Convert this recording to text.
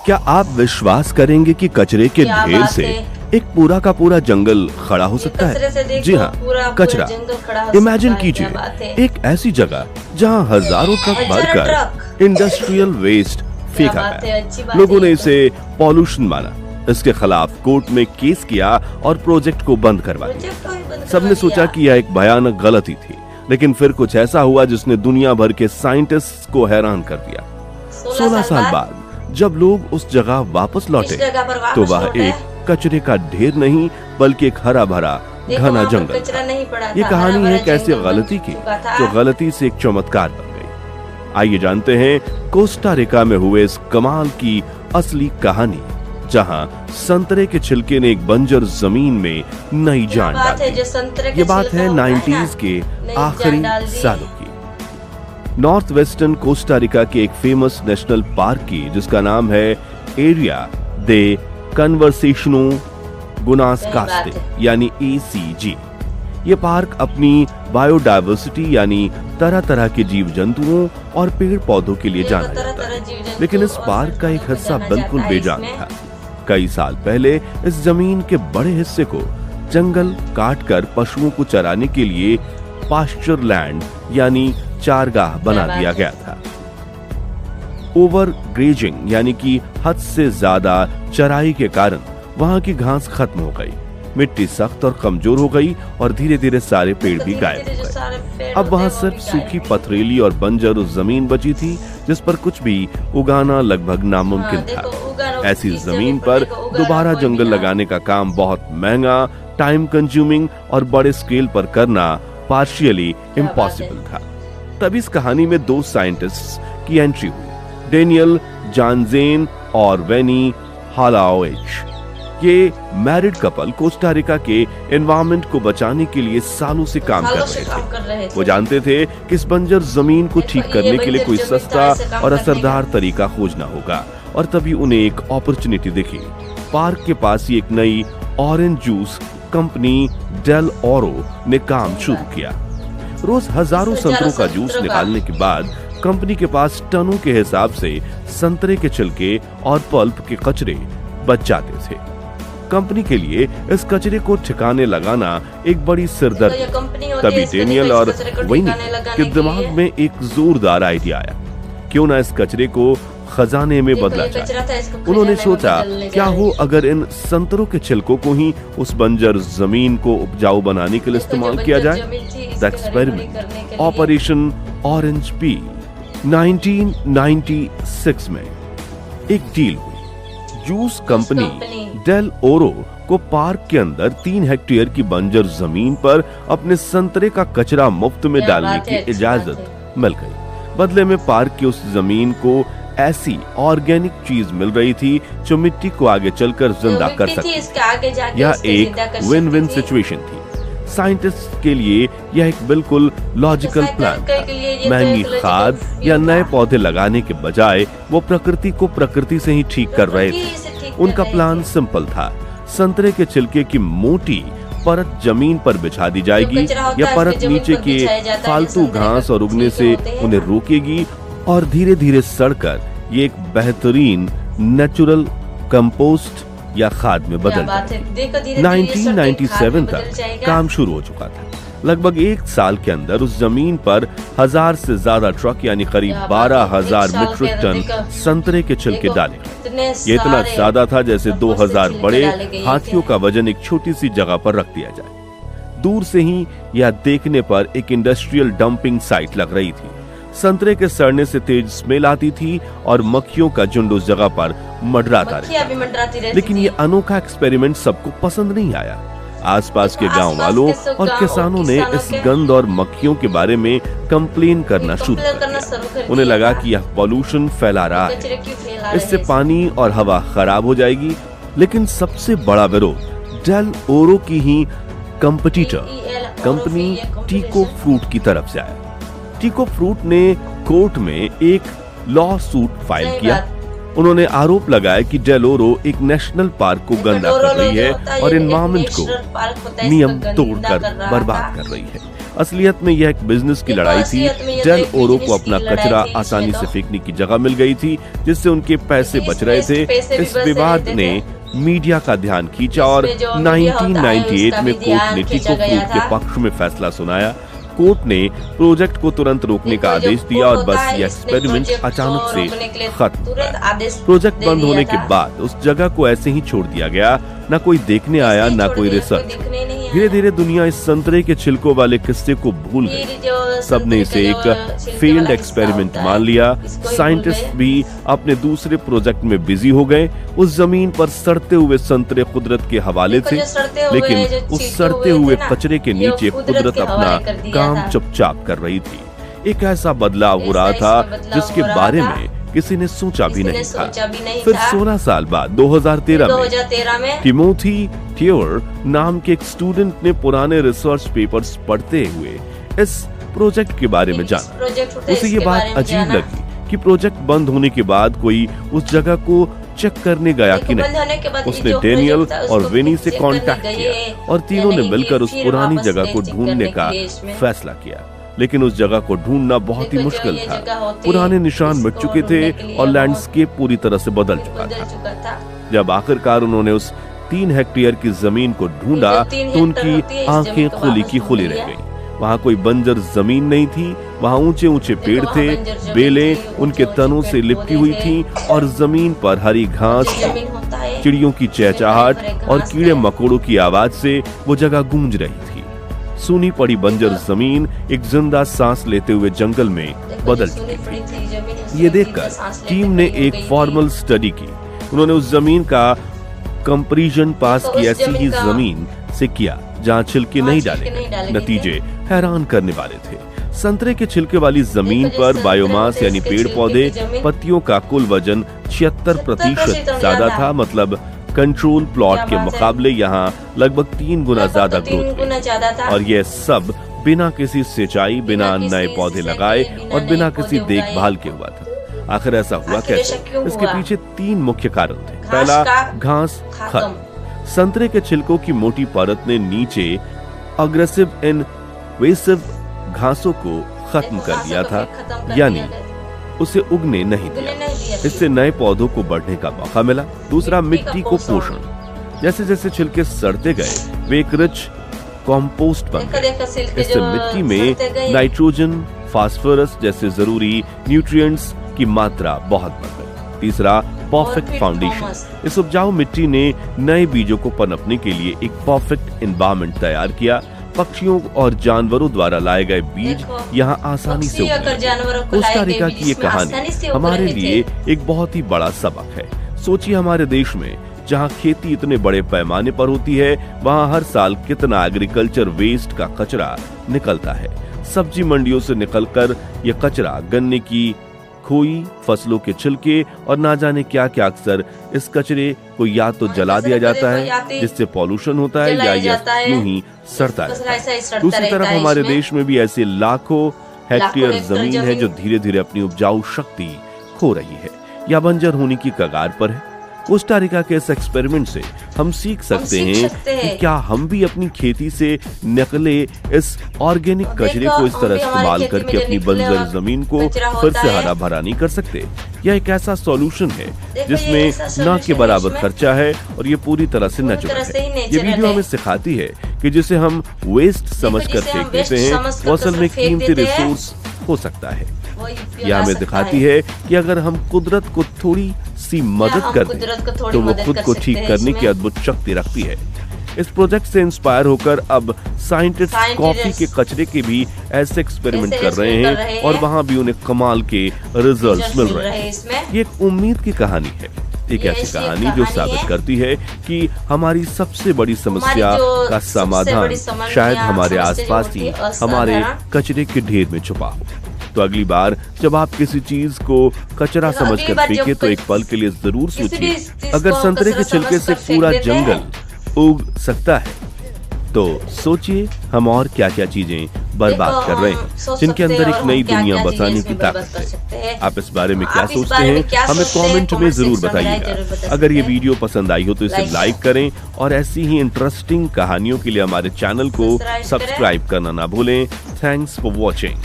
क्या आप विश्वास करेंगे कि कचरे के ढेर से एक पूरा का पूरा जंगल खड़ा हो सकता है? जी हाँ, कचरा। इमेजिन कीजिए एक ऐसी जगह जहाँ हजारों ट्रक भरकर इंडस्ट्रियल वेस्ट फेंका गया। लोगों ने इसे पॉल्यूशन माना, इसके खिलाफ कोर्ट में केस किया और प्रोजेक्ट को बंद करवा दिया। सबने सोचा कि यह एक भयानक गलती थी, लेकिन फिर कुछ ऐसा हुआ जिसने दुनिया भर के साइंटिस्ट्स को हैरान कर दिया। 16 साल बाद जब लोग उस जगह वापस लौटे तो वह एक कचरे का ढेर नहीं बल्कि एक हरा भरा घना जंगल। ये कहानी है कैसे गलती की जो गलती से एक चमत्कार बन गई। आइए जानते हैं कोस्टा रिका में हुए इस कमाल की असली कहानी, जहां संतरे के छिलके ने एक बंजर जमीन में नई जान डाली। ये बात है 90s के आखिरी सालों की। नॉर्थ वेस्टर्न कोस्टा रिका के एक फेमस नेशनल पार्क की, जिसका नाम है एरिया दे कन्वर्सेशनो गुनासकास्टे यानी ACG। ये पार्क अपनी बायोडायवर्सिटी यानी तरह तरह के जीव जंतुओं और पेड़ पौधों के लिए जाना जाता है, लेकिन इस पार्क का एक हिस्सा बिल्कुल बेजान था। कई साल पहले इस जमीन के बड़े हिस्से को जंगल काटकर पशुओं को चराने के लिए पास्चर लैंड यानी चारगाह बना दिया गया था। ओवर ग्रेजिंग यानी कि हद से ज्यादा चराई के कारण वहां की घास खत्म हो गई, मिट्टी सख्त और कमजोर हो गई और धीरे धीरे सारे पेड़ भी गायब हो गए। अब वहां सिर्फ सूखी पथरीली और बंजर जमीन बची थी जिस पर कुछ भी उगाना लगभग नामुमकिन था। ऐसी जमीन पर दोबारा जंगल लगाने का काम बहुत महंगा, टाइम कंज्यूमिंग और बड़े स्केल पर करना पार्शियली इम्पॉसिबल था। तब इस कहानी में दो साइंटिस्ट्स की एंट्री हुई, डेनियल जानजेन और वेनी हालाओइच। ये मैरिड कपल कोस्टा रिका के एनवायरनमेंट को बचाने के लिए सालों से काम कर रहे थे। वो जानते थे कि इस बंजर जमीन को ठीक करने के लिए कोई सस्ता और असरदार तरीका खोजना होगा, और तभी उन्हें एक अपॉर्चुनिटी दिखी। पार्क के पास ही एक नई ऑरेंज जूस कंपनी डेल ओरो ने काम शुरू किया। रोज हजारों संतरों का जूस निकालने के बाद कंपनी के पास टनों के हिसाब से संतरे के छिलके और पल्प के कचरे बच जाते थे। कंपनी के लिए इस कचरे को ठिकाने लगाना एक बड़ी सिरदर्द। तभी डेनियल और वेनी के दिमाग में एक जोरदार आइडिया आया, क्यों ना इस कचरे को खजाने में बदला जाए। उन्होंने सोचा क्या हो अगर इन संतरों के छिलकों को ही उस बंजर जमीन को उपजाऊ बनाने के लिए इस्तेमाल किया जाए। The experiment operation orange peel. 1996 में एक डील हुई। जूस कंपनी डेल ओरो को पार्क के अंदर 3 हेक्टेयर की बंजर जमीन पर अपने संतरे का कचरा मुफ्त में डालने की इजाजत मिल गई। बदले में पार्क की उस जमीन को ऐसी ऑर्गेनिक चीज मिल रही थी जो मिट्टी को आगे चलकर जिंदा कर सकती। यह एक विन विन सिचुएशन थी। साइंटिस्ट के लिए यह एक बिल्कुल लॉजिकल प्लान था। महंगी खाद या नए पौधे लगाने के बजाय वो प्रकृति को प्रकृति से ही ठीक कर रहे थे। उनका प्लान सिंपल था, संतरे के छिलके की मोटी परत जमीन पर बिछा दी जाएगी, या परत नीचे के फालतू घास और उगने से उन्हें रोकेगी और धीरे धीरे सड़कर ये एक बेहतरीन नेचुरल कंपोस्ट या खाद में बदल जाएगी। 1997 तक काम शुरू हो चुका था। लगभग 1 साल के अंदर उस जमीन पर 1000 से ज्यादा ट्रक यानी करीब 12,000 मीट्रिक टन संतरे के छिलके डाले गए। ये इतना ज्यादा था जैसे 2000 बड़े हाथियों का वजन एक छोटी सी जगह पर रख दिया जाए। दूर से ही यह देखने पर एक इंडस्ट्रियल डंपिंग साइट लग रही थी। संतरे के सड़ने से तेज स्मेल आती थी और मक्खियों का झुंड उस जगह पर मंडराता रहता। लेकिन ये अनोखा एक्सपेरिमेंट सबको पसंद नहीं आया। आसपास के गांव वालों और किसानों ने इस गंध और मक्खियों के बारे में कंप्लेन करना शुरू कर दिया। उन्हें लगा कि यह पॉल्यूशन फैला रहा है, इससे पानी और हवा खराब हो जाएगी। लेकिन सबसे बड़ा विरोध डेल ओरो की ही कंपटीटर कंपनी टीको फ्रूट की तरफ से आया। टीको फ्रूट ने कोर्ट में एक लॉ सूट फाइल किया। उन्होंने आरोप लगाया कि डेल ओरो एक नेशनल पार्क को गंदा कर रही है और एनवायरनमेंट को नियम तोड़कर बर्बाद कर रही है। असलियत में यह एक बिजनेस की लड़ाई थी। डेल ओरो को अपना कचरा आसानी से फेंकने की जगह मिल गई थी, जिससे उनके पैसे बच रहे थे। इस विवाद ने मीडिया का ध्यान खींचा और 1998 में कोर्ट ने टिको ग्रुप के पक्ष में फैसला सुनाया। कोर्ट ने प्रोजेक्ट को तुरंत रोकने का आदेश दिया और बस ये एक्सपेरिमेंट अचानक से खत्म हुआ। प्रोजेक्ट बंद होने के बाद उस जगह को ऐसे ही छोड़ दिया गया, न कोई देखने आया न कोई रिसर्च। धीरे धीरे दुनिया इस संतरे के छिलकों वाले किस्से को भूल गई। सबने इसे एक फेल्ड एक्सपेरिमेंट मान लिया। साइंटिस्ट भी अपने दूसरे प्रोजेक्ट में बिजी हो गए। उस जमीन पर सड़ते हुए संतरे कुदरत के हवाले थे, लेकिन उस सड़ते हुए कचरे के नीचे कुदरत अपना काम चुपचाप कर रही थी। एक ऐसा बदलाव हो रहा था जिसके बारे में किसी ने सोचा भी नहीं था। फिर 16 साल बाद 2013 में टिमोथी थियोर नाम के एक स्टूडेंट ने पुराने रिसर्च पेपर्स पढ़ते हुए इस प्रोजेक्ट के बारे में जाना। उसे ये बात अजीब लगी कि प्रोजेक्ट बंद होने के बाद कोई उस जगह को चेक करने गया कि नहीं। उसने डेनियल और विनी से कांटेक्ट किया और तीनों ने मिलकर उस पुरानी जगह को ढूंढने का फैसला किया। लेकिन उस जगह को ढूंढना बहुत ही मुश्किल था। पुराने निशान मिट चुके थे और लैंडस्केप पूरी तरह से बदल चुका था। जब आखिरकार उन्होंने उस 3 हेक्टेयर की जमीन को ढूंढा तो उनकी आंखें खुली की खुली रह गईं। वहाँ कोई बंजर जमीन नहीं थी। वहाँ ऊंचे ऊंचे पेड़ थे, बेलें उनके तनों से लिपटी हुई थी और जमीन पर हरी घास, चिड़ियों की चहचहाहट और कीड़े मकोड़ों की आवाज से वो जगह गूंज रही थी। सूनी पड़ी बंजर जमीन एक जिंदा सांस लेते हुए जंगल में बदल चुकी थी। ये देखकर टीम ने एक फॉर्मल स्टडी की। उन्होंने उस जमीन का कंपैरिजन पास की ऐसी ही जमीन से किया जहाँ छिलके नहीं डाले गए। नतीजे हैरान करने वाले थे। संतरे के छिलके वाली जमीन पर बायोमास यानी पेड़ पौधे पत्तियों का कुल वजन 76% ज्यादा था। मतलब कंट्रोल प्लॉट के मुकाबले यहाँ लगभग 3 गुना ज्यादा ग्रोथ हुई। और यह सब बिना किसी सिंचाई, बिना नए पौधे लगाए और बिना किसी देखभाल के हुआ था। आखिर ऐसा हुआ कैसे? इसके पीछे 3 मुख्य कारण थे। पहला, घास खत्म। संतरे के छिलकों की मोटी परत ने नीचे अग्रेसिव इनवेसिव घासों को खत्म कर दिया था, यानी उसे उगने नहीं दिया। इससे नए पौधों को बढ़ने का मौका मिला। दूसरा, मिट्टी को पोषण। जैसे जैसे छिलके सड़ते गए वे एक रिच कॉम्पोस्ट बन गए। इससे मिट्टी में नाइट्रोजन, फास्फोरस जैसे जरूरी न्यूट्रिएंट्स की मात्रा बहुत बढ़ गई। तीसरा, परफेक्ट फाउंडेशन। इस उपजाऊ मिट्टी ने नए बीजों को पनपने के लिए एक परफेक्ट एनवायरनमेंट तैयार किया। पक्षियों और जानवरों द्वारा लाए गए बीज यहाँ आसानी से उगते। कोस्टा रिका की ये कहानी हमारे लिए एक बहुत ही बड़ा सबक है। सोचिए, हमारे देश में जहाँ खेती इतने बड़े पैमाने पर होती है, वहाँ हर साल कितना एग्रीकल्चर वेस्ट का कचरा निकलता है। सब्जी मंडियों से निकलकर ये कचरा, गन्ने की खोई, फसलों के छिलके और ना जाने क्या क्या, अक्सर इस कचरे को या तो जला दिया जाता है जिससे पॉल्यूशन होता है, या ये यूं ही सड़ता है। दूसरी तरफ हमारे देश में भी ऐसे लाखों हेक्टेयर जमीन है जो धीरे धीरे अपनी उपजाऊ शक्ति खो रही है या बंजर होने की कगार पर है। कोस्टा रिका के इस एक्सपेरिमेंट से हम सीख सकते हैं कि क्या हम भी अपनी खेती से निकले इस ऑर्गेनिक कचरे को इस तरह इस्तेमाल करके अपनी बंजर जमीन को फिर से हरा भरा नहीं कर सकते। यह एक ऐसा सॉल्यूशन है जिसमें न के बराबर खर्चा है और ये पूरी तरह से नेचुरल है। ये वीडियो हमें सिखाती है कि जिसे हम वेस्ट समझकर फेंक देते हैं वो असल में कीमती रिसोर्स हो सकता है। यह हमें दिखाती है कि अगर हम कुदरत को थोड़ी सी मदद कर दें तो वो खुद को ठीक करने की अद्भुत शक्ति रखती है। इस प्रोजेक्ट से इंस्पायर होकर अब साइंटिस्ट कॉफी के कचरे के भी ऐसे एक्सपेरिमेंट कर रहे हैं और वहाँ भी उन्हें कमाल के रिजल्ट्स मिल रहे हैं। ये एक उम्मीद की कहानी है, एक ऐसी कहानी जो साबित करती है कि हमारी सबसे बड़ी समस्या का समाधान शायद हमारे आसपास ही हमारे कचरे के ढेर में छुपा हो। तो अगली बार जब आप किसी चीज को कचरा समझकर फेंके तो एक पल के लिए जरूर सोचिए, अगर संतरे के छिलके से पूरा जंगल उग सकता है तो सोचिए हम और क्या क्या चीजें बर्बाद कर रहे हैं जिनके अंदर एक नई दुनिया बसाने की ताकत है। आप इस बारे में क्या सोचते हैं हमें कमेंट में जरूर बताइएगा। अगर ये वीडियो पसंद आई हो तो इसे लाइक करें और ऐसी ही इंटरेस्टिंग कहानियों के लिए हमारे चैनल को सब्सक्राइब करना ना भूलें। Thanks for watching.